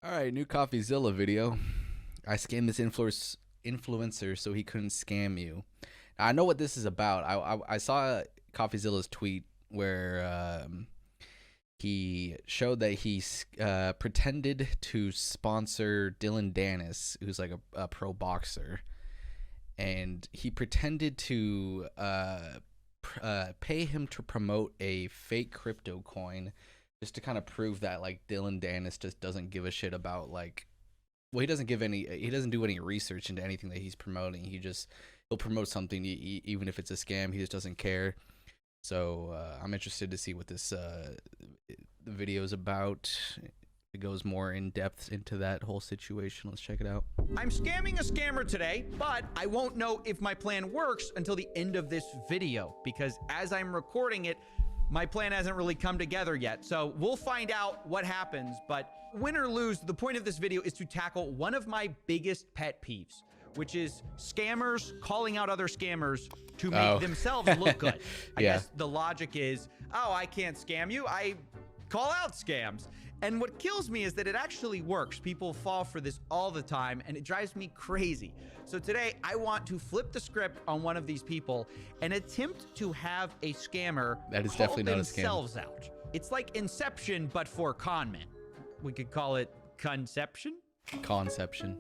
All right, new Coffeezilla video. I scammed this influencer so he couldn't scam you. Now, I know what this is about. I saw Coffeezilla's tweet where he showed that he pretended to sponsor Dylan Dennis, who's like a pro boxer, and he pretended to pay him to promote a fake crypto coin just to kind of prove that like Dylan Dennis just doesn't give a shit about like, well, he doesn't do any research into anything that he's promoting. He'll promote something even if it's a scam. He just doesn't care. So I'm interested to see what this video is about. It goes more in depth into that whole situation. Let's check it out. I'm scamming a scammer today, but I won't know if my plan works until the end of this video, because as I'm recording it, my plan hasn't really come together yet. So we'll find out what happens, but win or lose, the point of this video is to tackle one of my biggest pet peeves, which is scammers calling out other scammers to make themselves look good. I guess the logic is, oh, I can't scam you, I call out scams. And what kills me is that it actually works. People fall for this all the time, and it drives me crazy. So today, I want to flip the script on one of these people and attempt to have a scammer that is call definitely not a scam. Themselves out. It's like Inception, but for con men. We could call it Conception? Conception.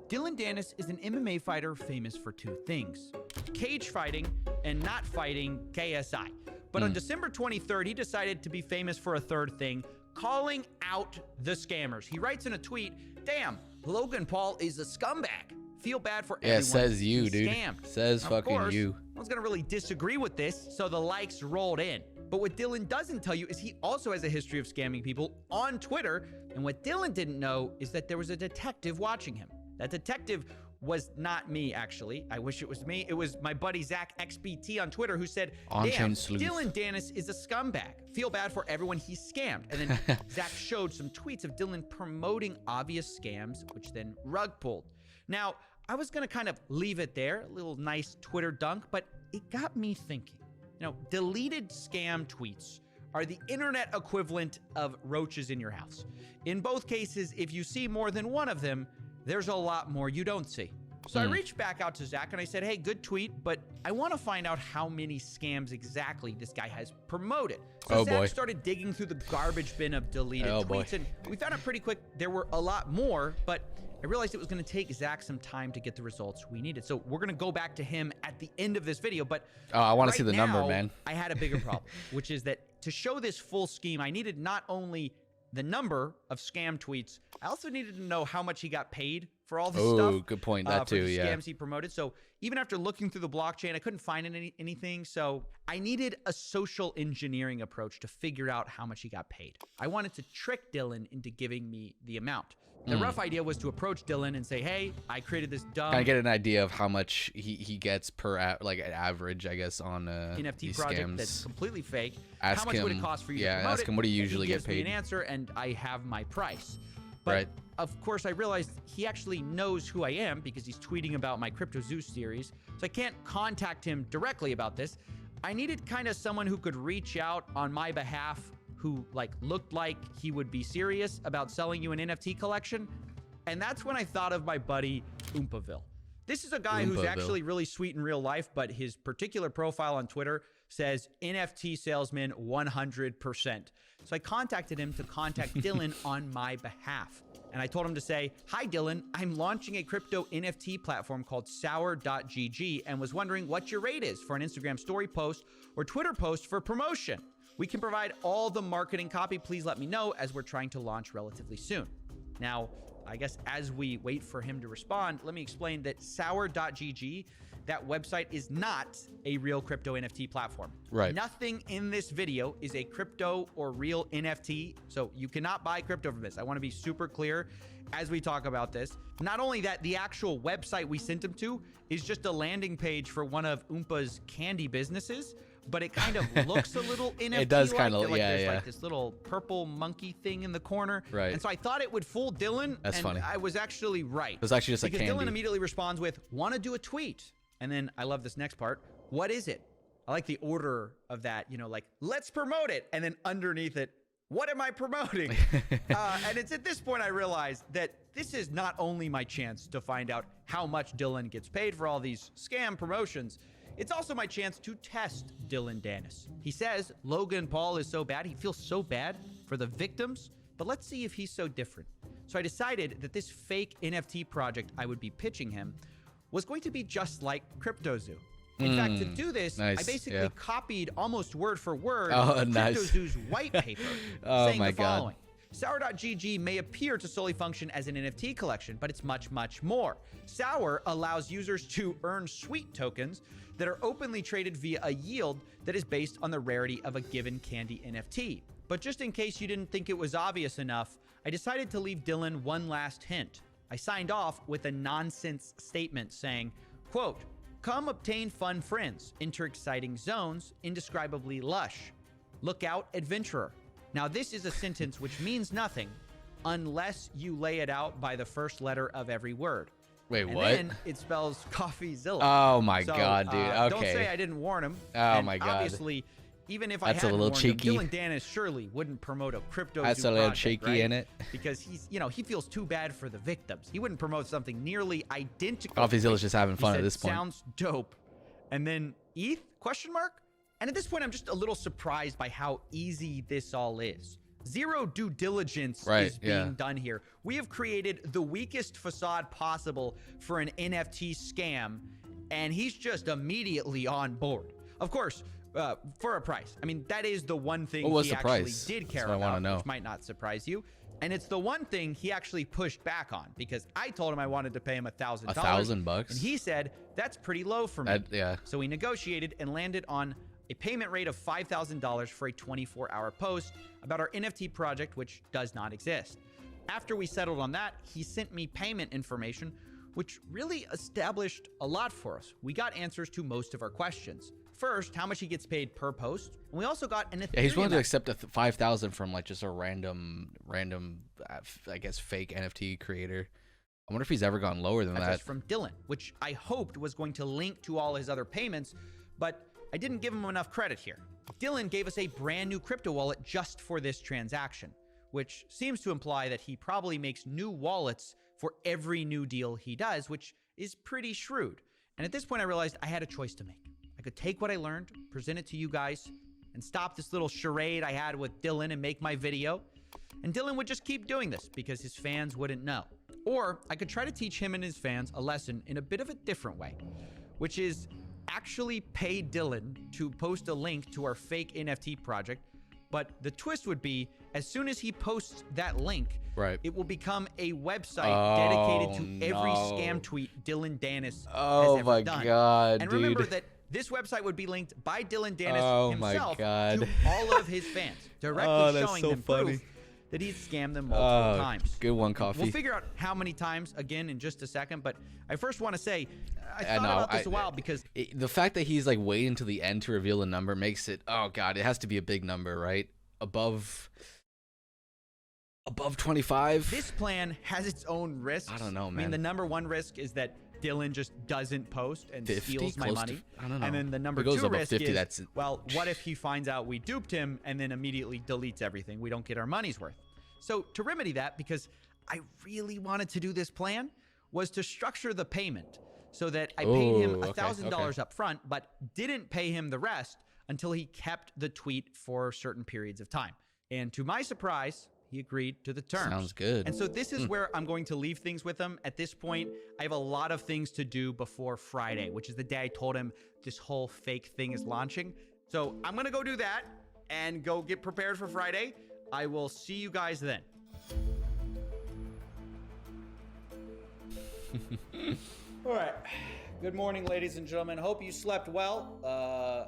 Dylan Dennis is an MMA fighter famous for two things: cage fighting and not fighting KSI. But on December 23rd, he decided to be famous for a third thing: calling out the scammers. He writes in a tweet, "Damn, Logan Paul is a scumbag. Feel bad for everyone says you, who's dude. Scammed." Says of fucking course, you. No one's gonna really disagree with this, so the likes rolled in. But what Dylan doesn't tell you is he also has a history of scamming people on Twitter. And what Dylan didn't know is that there was a detective watching him. That detective was not me, actually. I wish it was me. It was my buddy Zach XBT on Twitter, who said, "Damn, Dylan Dennis is a scumbag. Feel bad for everyone he's scammed." And then Zach showed some tweets of Dylan promoting obvious scams, which then rug pulled. Now, I was gonna kind of leave it there, a little nice Twitter dunk, but it got me thinking. You know, deleted scam tweets are the internet equivalent of roaches in your house. In both cases, if you see more than one of them, there's a lot more you don't see. So I reached back out to Zach and I said, "Hey, good tweet, but I want to find out how many scams exactly this guy has promoted." So Zach started digging through the garbage bin of deleted tweets, and we found out pretty quick there were a lot more, but I realized it was going to take Zach some time to get the results we needed. So we're going to go back to him at the end of this video, but I want to see the number, man. I had a bigger problem, which is that to show this full scheme, I needed not only the number of scam tweets, I also needed to know how much he got paid for all this stuff. Oh, good point. That too, for the scams he promoted. So even after looking through the blockchain, I couldn't find anything. So I needed a social engineering approach to figure out how much he got paid. I wanted to trick Dylan into giving me the amount. The rough idea was to approach Dylan and say, "Hey, I created this dumb..." Kind of get an idea of how much he gets per, like, an average, I guess, on NFT project scams. That's completely fake. Ask how much would it cost for you to promote ask him what do you usually get paid. He gives me an answer, and I have my price. But of course, I realized he actually knows who I am because he's tweeting about my Crypto Zeus series. So I can't contact him directly about this. I needed kind of someone who could reach out on my behalf, who like looked like he would be serious about selling you an NFT collection. And that's when I thought of my buddy Oompaville. This is a guy who's actually really sweet in real life, but his particular profile on Twitter says NFT salesman 100%. So I contacted him to contact Dylan on my behalf. And I told him to say, "Hi, Dylan, I'm launching a crypto NFT platform called sour.gg and was wondering what your rate is for an Instagram story post or Twitter post for promotion. We can provide all the marketing copy. Please let me know as we're trying to launch relatively soon." Now, I guess as we wait for him to respond, let me explain that sour.gg, that website is not a real crypto NFT platform. Right. Nothing in this video is a crypto or real NFT, so you cannot buy crypto from this. I want to be super clear as we talk about this. Not only that, the actual website we sent him to is just a landing page for one of Oompa's candy businesses, but it kind of looks a little NFT. It does kind of, there's like this little purple monkey thing in the corner. Right. And so I thought it would fool Dylan. That's and funny. I was actually right. It was actually just like because candy. Dylan immediately responds with, "Want to do a tweet?" And then I love this next part. "What is it?" I like the order of that, you know, like, "Let's promote it." And then underneath it, What am I promoting? And it's at this point I realized that this is not only my chance to find out how much Dylan gets paid for all these scam promotions, it's also my chance to test Dylan Dennis. He says Logan Paul is so bad, he feels so bad for the victims, but let's see if he's so different. So I decided that this fake NFT project I would be pitching him was going to be just like CryptoZoo. In fact, to do this, I basically copied almost word for word CryptoZoo's white paper, saying the following. Sour.gg may appear to solely function as an NFT collection, but it's much, much more. Sour allows users to earn sweet tokens that are openly traded via a yield that is based on the rarity of a given candy NFT. But just in case you didn't think it was obvious enough, I decided to leave Dylan one last hint. I signed off with a nonsense statement saying, quote, "Come obtain fun friends, enter exciting zones, indescribably lush. Look out, adventurer." Now, this is a sentence which means nothing unless you lay it out by the first letter of every word. Wait, and what? Then it spells Coffeezilla. Oh my God, dude. Okay. Don't say I didn't warn him. Oh my God. Obviously, even if I That's a hadn't little warned cheeky. him, Dylan Dennis surely wouldn't promote a crypto. That's a little cheeky, right? in it. Because he's, he feels too bad for the victims. He wouldn't promote something nearly identical. Coffeezilla's just having fun He at said, this point. Sounds dope. And then ETH? Question mark? And at this point, I'm just a little surprised by how easy this all is. Zero due diligence is being done here. We have created the weakest facade possible for an NFT scam, and he's just immediately on board. Of course, for a price. I mean, that is the one thing he actually did care about, which might not surprise you. And it's the one thing he actually pushed back on, because I told him I wanted to pay him $1,000. $1,000? And he said, that's pretty low for me. So we negotiated and landed on a payment rate of $5,000 for a 24-hour post about our NFT project, which does not exist. After we settled on that, he sent me payment information, which really established a lot for us. We got answers to most of our questions. First, how much he gets paid per post, and we also got an Ethereum. Yeah, he's willing to accept a $5,000 from like just a random, I guess, fake NFT creator. I wonder if he's ever gone lower than that. That's from Dylan, which I hoped was going to link to all his other payments, but I didn't give him enough credit here. Dylan gave us a brand new crypto wallet just for this transaction, which seems to imply that he probably makes new wallets for every new deal he does, which is pretty shrewd. And at this point, I realized I had a choice to make. I could take what I learned, present it to you guys, and stop this little charade I had with Dylan and make my video. And Dylan would just keep doing this because his fans wouldn't know. Or I could try to teach him and his fans a lesson in a bit of a different way, which is actually pay Dylan to post a link to our fake NFT project. But the twist would be, as soon as he posts that link, it will become a website dedicated to every scam tweet Dylan Dennis has ever done. God, and remember that this website would be linked by Dylan Dennis himself to all of his fans, directly showing them proof that he's scammed them multiple times. Good one, Coffee. We'll figure out how many times again in just a second, but I first want to say I thought about this a while because the fact that he's like waiting to the end to reveal a number makes it, oh God, it has to be a big number, right? Above 25. This plan has its own risks. I don't know, man. I mean, the number one risk is that Dylan just doesn't post and 50, steals my money. I don't know. And then the number two risk is, well, what if he finds out we duped him and then immediately deletes everything? We don't get our money's worth. So to remedy that, because I really wanted to do this plan, was to structure the payment so that I paid him $1,000 up front, but didn't pay him the rest until he kept the tweet for certain periods of time. And to my surprise, he agreed to the terms. Sounds good. And so this is where I'm going to leave things with him. At this point, I have a lot of things to do before Friday, which is the day I told him this whole fake thing is launching. So I'm going to go do that and go get prepared for Friday. I will see you guys then. All right. Good morning, ladies and gentlemen. Hope you slept well.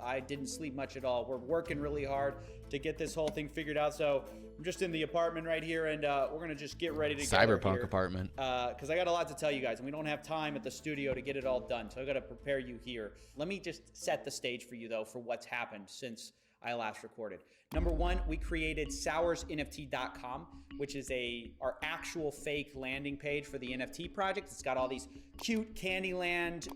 I didn't sleep much at all. We're working really hard to get this whole thing figured out. So I'm just in the apartment right here, and we're going to just get ready to Cyberpunk apartment. Because I got a lot to tell you guys, and we don't have time at the studio to get it all done. So I got to prepare you here. Let me just set the stage for you, though, for what's happened since I last recorded. Number one, we created sourznft.com, which is our actual fake landing page for the NFT project. It's got all these cute Candyland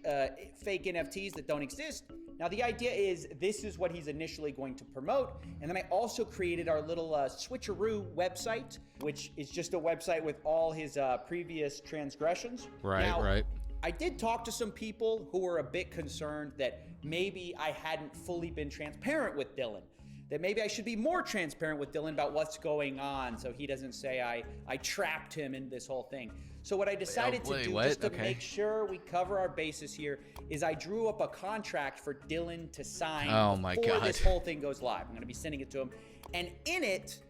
fake NFTs that don't exist. Now, the idea is this is what he's initially going to promote. And then I also created our little switcheroo website, which is just a website with all his previous transgressions. Right. I did talk to some people who were a bit concerned that maybe I hadn't fully been transparent with Dylan, that maybe I should be more transparent with Dylan about what's going on so he doesn't say I trapped him in this whole thing. So what I decided to do, just to make sure we cover our bases here, is I drew up a contract for Dylan to sign before this whole thing goes live. I'm going to be sending it to him. And in it,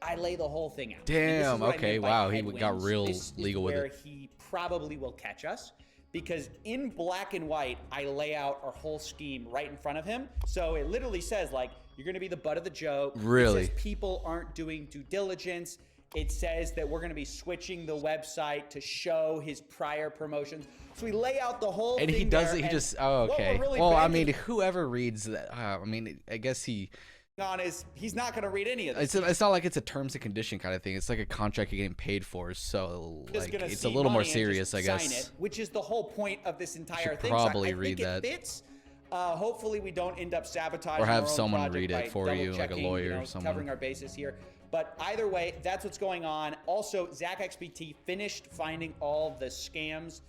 I lay the whole thing out. Damn, okay, wow. He got real legal with it. Where he probably will catch us. Because in black and white, I lay out our whole scheme right in front of him. So it literally says, like, you're going to be the butt of the joke. Really? It says people aren't doing due diligence. It says that we're going to be switching the website to show his prior promotions. So we lay out the whole thing. And he does it. He just, okay. Really well, I mean, whoever reads that, I mean, I guess he's not going to read any of this. It's not like it's a terms and condition kind of thing. It's like a contract you're getting paid for. So like, it's a little more serious, I guess. Sign it, which is the whole point of this entire thing. Probably so I read think that. It fits. Hopefully we don't end up sabotaging or have our own someone read it by for you, like a lawyer or someone. Covering our bases here. But either way, that's what's going on. Also, ZachXBT finished finding all the scams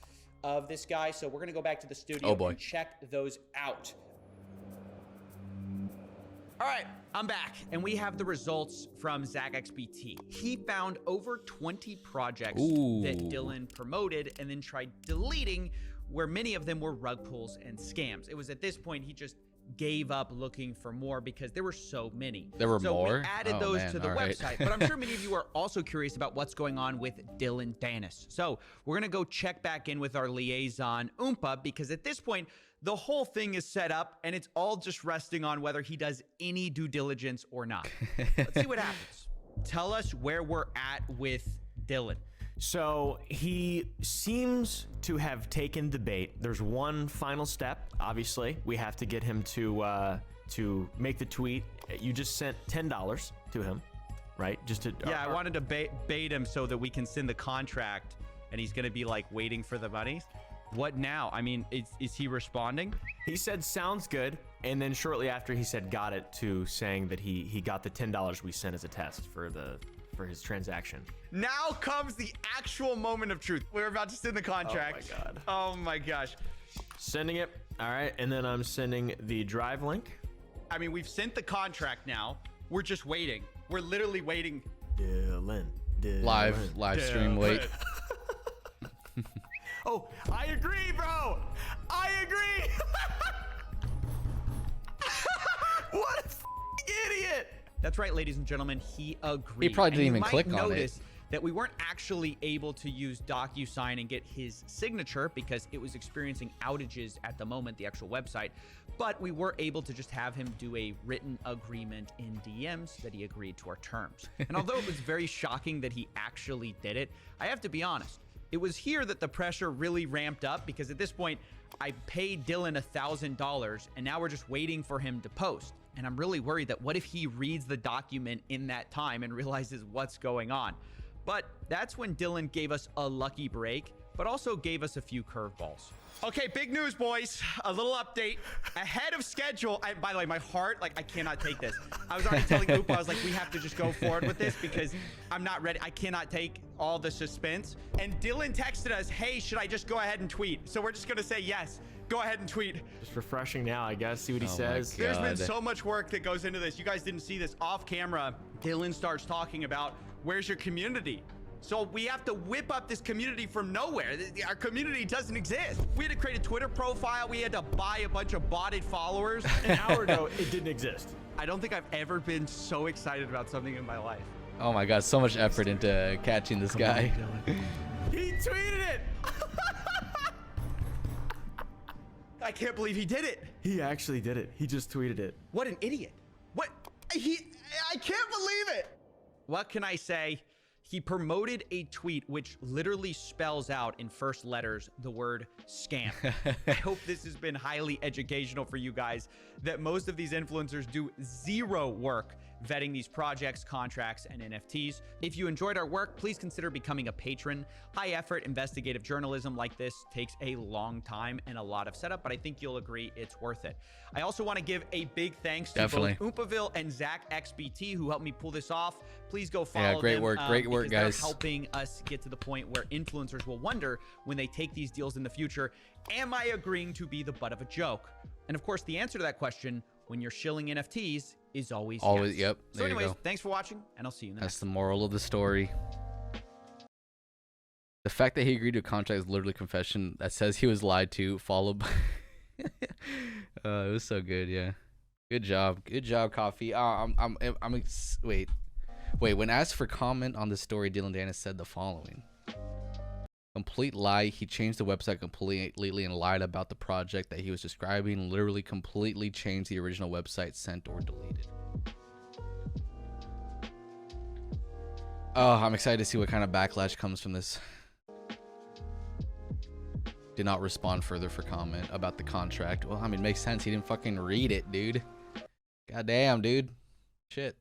of this guy. So we're going to go back to the studio and check those out. All right, I'm back, and we have the results from ZachXBT. He found over 20 projects that Dylan promoted and then tried deleting, where many of them were rug pulls and scams. It was at this point he just gave up looking for more because there were so many. There were more? So we added those to the website, but I'm sure many of you are also curious about what's going on with Dylan Danis. So we're gonna go check back in with our liaison, Oompa, because at this point, the whole thing is set up and it's all just resting on whether he does any due diligence or not. Let's see what happens. Tell us where we're at with Dylan. So he seems to have taken the bait. There's one final step. Obviously, we have to get him to make the tweet. You just sent $10 to him, right? Just to I wanted to bait him so that we can send the contract, and he's gonna be like waiting for the money. What now? I mean, is he responding? He said sounds good, and then shortly after he said got it, to saying that he got the $10 we sent as a test for his transaction. Now comes the actual moment of truth. We're about to send the contract. Oh my god. Oh my gosh. Sending it. All right, and then I'm sending the drive link. I mean, we've sent the contract now. We're just waiting. We're literally waiting. Dylan. Live stream wait. Oh, I agree, bro. I agree. What a idiot. That's right, ladies and gentlemen. He agreed. He probably didn't even click on it. Notice that we weren't actually able to use DocuSign and get his signature because it was experiencing outages at the moment, the actual website. But we were able to just have him do a written agreement in DMs that he agreed to our terms. And although it was very shocking that he actually did it, I have to be honest. It was here that the pressure really ramped up because at this point, I paid Dylan $1,000 and now we're just waiting for him to post. And I'm really worried that what if he reads the document in that time and realizes what's going on? But that's when Dylan gave us a lucky break, but also gave us a few curveballs. Okay, big news, boys. A little update. Ahead of schedule. By the way, my heart, like, I cannot take this. I was already telling Oop, I was like, we have to just go forward with this because I'm not ready. I cannot take all the suspense. And Dylan texted us, hey, should I just go ahead and tweet? So we're just going to say yes. Go ahead and tweet. Just refreshing now, I guess. See what he says. There's been so much work that goes into this. You guys didn't see this off camera. Dylan starts talking about, where's your community? So we have to whip up this community from nowhere. Our community doesn't exist. We had to create a Twitter profile. We had to buy a bunch of botted followers. An hour ago, it didn't exist. I don't think I've ever been so excited about something in my life. Oh my god, so much effort into catching this guy. He tweeted it. I can't believe he did it. He actually did it. He just tweeted it. What an idiot. I can't believe it. What can I say? He promoted a tweet which literally spells out in first letters the word scam. I hope this has been highly educational for you guys, that most of these influencers do zero work vetting these projects, contracts, and NFTs. If you enjoyed our work, please consider becoming a patron. High effort investigative journalism like this takes a long time and a lot of setup, but I think you'll agree it's worth it. I also want to give a big thanks to both Oompaville and Zach XBT who helped me pull this off. Please go follow them. Great work, guys. They're helping us get to the point where influencers will wonder when they take these deals in the future, am I agreeing to be the butt of a joke? And of course, the answer to that question, when you're shilling NFTs, is always yes. Yep. So anyways, thanks for watching, and I'll see you in the next. That's the moral of the story. The fact that he agreed to a contract is literally confession that says he was lied to, followed by... it was so good, yeah. Good job, Coffee. Wait. When asked for comment on the story, Dylan Dennis said the following: complete lie. He changed the website completely and lied about the project that he was describing. Literally completely changed the original website, sent or deleted. Oh, I'm excited to see what kind of backlash comes from this. Did not respond further for comment about the contract. Well, I mean, it makes sense. He didn't fucking read it, dude. Goddamn, dude. Shit.